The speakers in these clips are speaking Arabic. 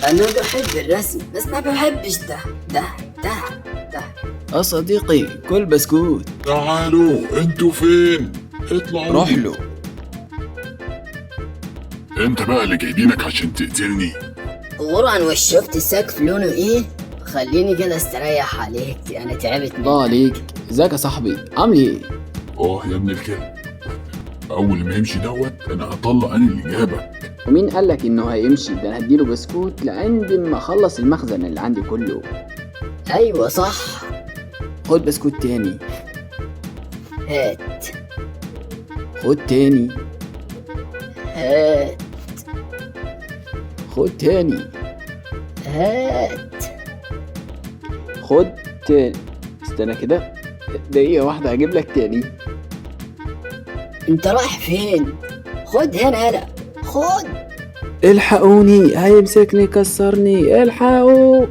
أنا بحب الرسم بس ما بحبش ده. صديقي كل بسكوت. تعالوا انتوا فين؟ اطلعوا. روح له. انت بقى اللي جايبينك عشان تقتلني؟ غرعا وش شفت السقف لونه ايه؟ خليني كده استريح عليك، انا تعبت الله عليك. ازيك يا صاحبي، عامل ايه؟ يا ابن الكلب، اول ما يمشي دوت انا هطلع انا اللي جابك. ومين قالك انه هيمشي؟ ده انا هديله بسكوت لعند ما اخلص المخزن اللي عندي كله. ايوه صح. خد بسكوت تاني. هات. خد تاني. هات. خد تاني. هات. خد تاني. استنى كده دقيقة واحدة هجيب لك تاني. انت رايح فين؟ خد هنا خد. الحقوني، هيمسكني كسرني، الحقوا.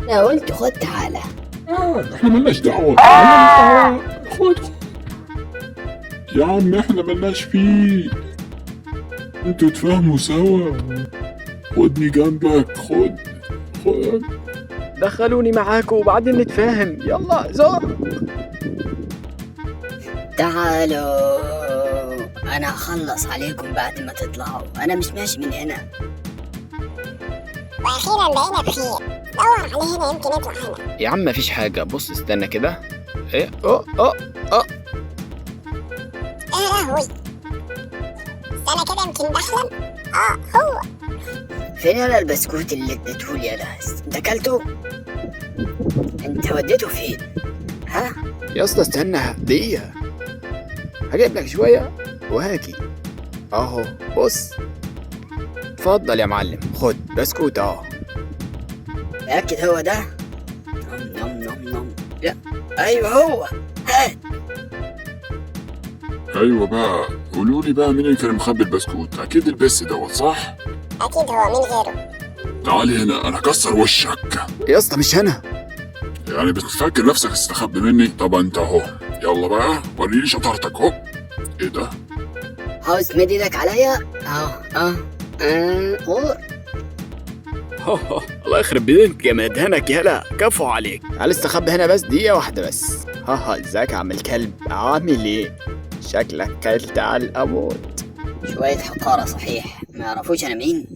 انا قلت خد تعالى. احنا ملناش دعوة. خد يا عم، احنا ملناش فيه، انتوا تفهموا سوا. خدني جنبك. خد. دخلوني معاكم وبعدين نتفاهم. يلا زور. تعالوا انا هخلص عليكم بعد ما تطلعوا، انا مش ماشي من هنا. واخيرا لقينا بخير، دور عليه هنا يمكن يطلع هنا. يا عم مفيش حاجة، بص استنى كده. ايه يا لهوي، استنى كده يمكن بحلم. هو فين يالا البسكوت اللي اديتهولي يالا؟ انت اكلته؟ انت وديته فين؟ ها؟ يا اسطى استنى دقيقة، هجيب لك شوية وهاجي. اهو بص، اتفضل يا معلم، خد بسكوت اهو. متأكد هو ده؟ نم. لا ايوه هو. هات. ايوه بقى، قولوا لي بقى مين اللي كان مخبي البسكوت؟ اكيد البس دوت صح؟ اكيد هو، مين غيره؟ تعالي هنا انا هكسر وشك. يا اسطى مش انا. يعني بتفكر نفسك تستخبي مني؟ طب انت اهو، يلا بقى وريني شطارتك اهو. ايه ده؟ عاوز تمد ايدك عليا؟ غور. الله يخرب بيدك يا مدهنك، يلا كفو عليك. تعال استخبى هنا بس دقيقة واحدة بس. ازيك يا عم الكلب، عامل ايه؟ شكلك كلت على الأموت. شوية حقارة صحيح، ما يعرفوش انا مين.